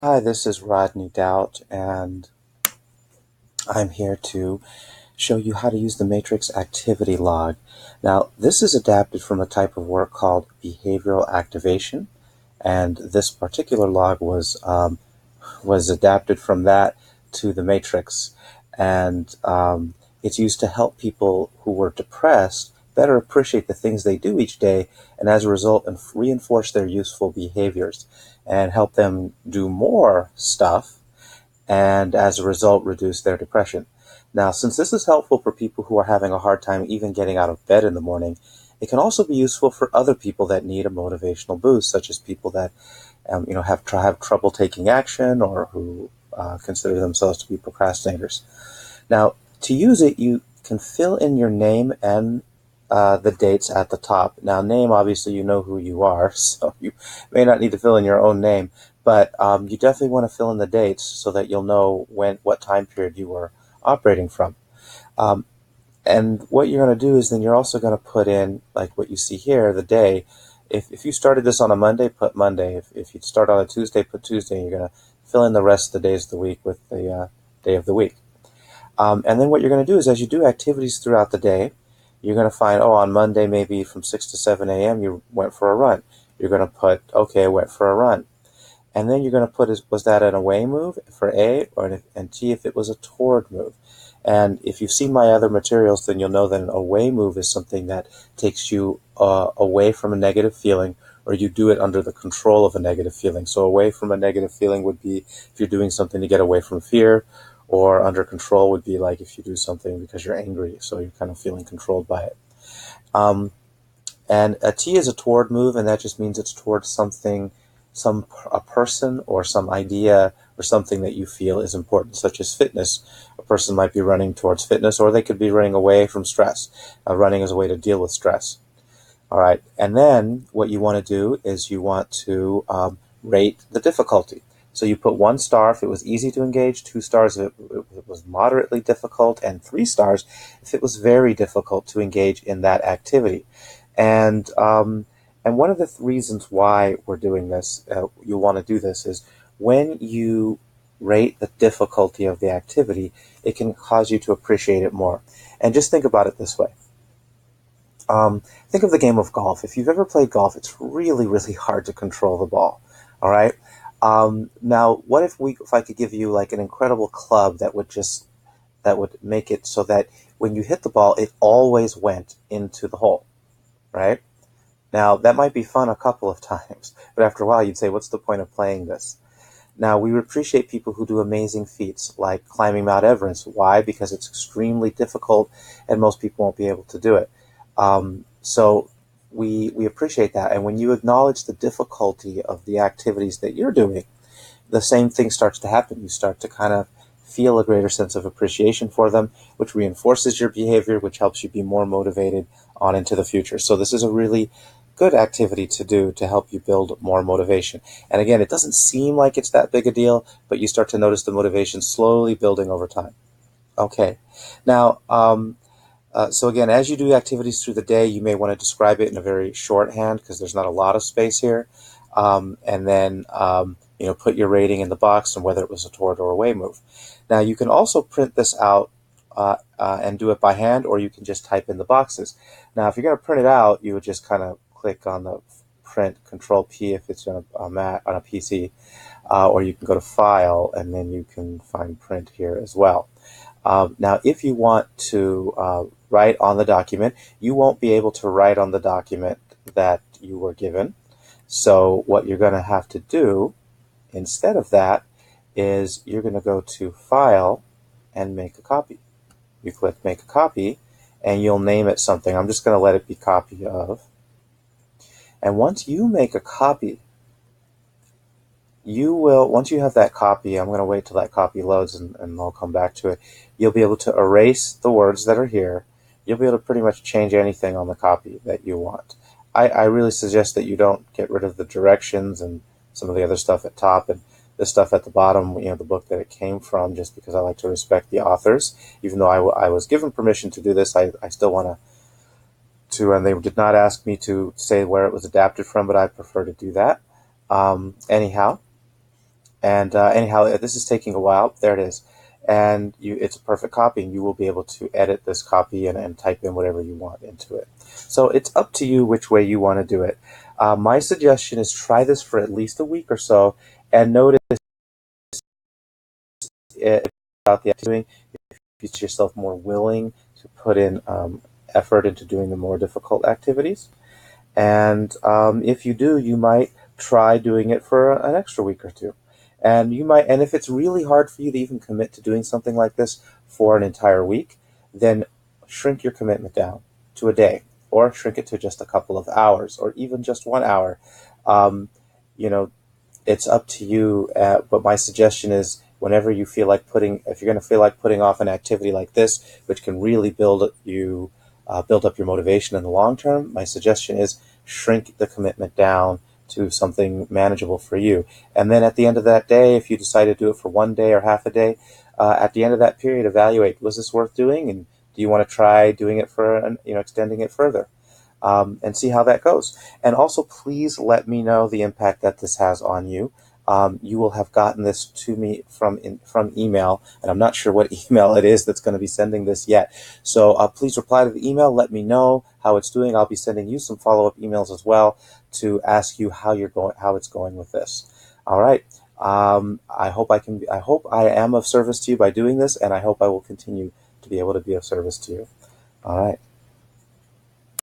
Hi, this is Rodney Doubt, and I'm here to show you how to use the matrix activity log. Now, this is adapted from a type of work called behavioral activation, and this particular log was adapted from that to the matrix, and it's used to help people who were depressed better appreciate the things they do each day, and as a result, reinforce their useful behaviors and help them do more stuff and as a result reduce their depression. Now, since this is helpful for people who are having a hard time even getting out of bed in the morning, it can also be useful for other people that need a motivational boost, such as people that have trouble taking action or who consider themselves to be procrastinators. Now, to use it, you can fill in your name and the dates at the top. Now, name, obviously, you know who you are, so you may not need to fill in your own name, but you definitely want to fill in the dates so that you'll know what time period you were operating from. Um, and what you're going to do is then you're also going to put in, like what you see here, the day. If you started this on a Monday, put Monday. If you start on a Tuesday, put Tuesday. And you're going to fill in the rest of the days of the week with the day of the week. And then what you're going to do is as you do activities throughout the day, you're going to find, on Monday, maybe from 6 to 7 a.m., you went for a run. You're going to put, okay, I went for a run. And then you're going to put, was that an away move for A, and T, if it was a toward move. And if you've seen my other materials, then you'll know that an away move is something that takes you away from a negative feeling, or you do it under the control of a negative feeling. So away from a negative feeling would be if you're doing something to get away from fear, or under control would be like if you do something because you're angry, so you're kind of feeling controlled by it. Um, and a T is a toward move, and that just means it's towards something, a person or some idea or something that you feel is important, such as fitness. A person might be running towards fitness, or they could be running away from stress. Running is a way to deal with stress. All right, and then what you want to do is you want to rate the difficulty. So you put 1 star if it was easy to engage, 2 stars if it was moderately difficult, and 3 stars if it was very difficult to engage in that activity. And one of the reasons why we're doing this, you want to do this, is when you rate the difficulty of the activity, it can cause you to appreciate it more. And just think about it this way. Think of the game of golf. If you've ever played golf, it's really, really hard to control the ball. All right. Now, what if I could give you like an incredible club that would make it so that when you hit the ball, it always went into the hole, right? Now, that might be fun a couple of times, but after a while, you'd say, what's the point of playing this? Now, we appreciate people who do amazing feats like climbing Mount Everest. Why? Because it's extremely difficult and most people won't be able to do it. So we appreciate that. And when you acknowledge the difficulty of the activities that you're doing, the same thing starts to happen. You start to kind of feel a greater sense of appreciation for them, which reinforces your behavior, which helps you be more motivated on into the future. So this is a really good activity to do to help you build more motivation. And again, it doesn't seem like it's that big a deal, but you start to notice the motivation slowly building over time. Okay. Now, so again, as you do activities through the day, you may want to describe it in a very shorthand because there's not a lot of space here. And then, put your rating in the box and whether it was a toward or away move. Now, you can also print this out and do it by hand, or you can just type in the boxes. Now, if you're going to print it out, you would just kind of click on the print, Control P if it's on a Mac, on a PC, or you can go to File, and then you can find Print here as well. Now, if you want to write on the document, you won't be able to write on the document that you were given. So what you're going to have to do instead of that is you're going to go to File and Make a Copy. You click Make a Copy, and you'll name it something. I'm just going to let it be Copy of. And once you make a copy, once you have that copy, I'm going to wait till that copy loads and I'll come back to it. You'll be able to erase the words that are here. You'll be able to pretty much change anything on the copy that you want. I really suggest that you don't get rid of the directions and some of the other stuff at top and the stuff at the bottom, the book that it came from, just because I like to respect the authors. Even though I was given permission to do this, I still want to, and they did not ask me to say where it was adapted from, but I prefer to do that. Anyhow, And anyhow, this is taking a while. There it is. And it's a perfect copy, and you will be able to edit this copy and type in whatever you want into it. So it's up to you which way you want to do it. My suggestion is try this for at least a week or so, and notice about the doing. If you see yourself more willing to put in effort into doing the more difficult activities. And if you do, you might try doing it for an extra week or two. And if it's really hard for you to even commit to doing something like this for an entire week, then shrink your commitment down to a day, or shrink it to just a couple of hours, or even just 1 hour. Um, you know, it's up to you. But my suggestion is, whenever you feel like if you're going to feel like putting off an activity like this, which can really build up your motivation in the long term, my suggestion is shrink the commitment down to something manageable for you. And then at the end of that day, if you decide to do it for 1 day or half a day, at the end of that period, evaluate, was this worth doing? And do you want to try doing it extending it further? And see how that goes. And also, please let me know the impact that this has on you. You will have gotten this to me from email, and I'm not sure what email it is that's going to be sending this yet. So please reply to the email. Let me know how it's doing. I'll be sending you some follow-up emails as well to ask you how it's going with this. All right. I hope I am of service to you by doing this, and I hope I will continue to be able to be of service to you. All right.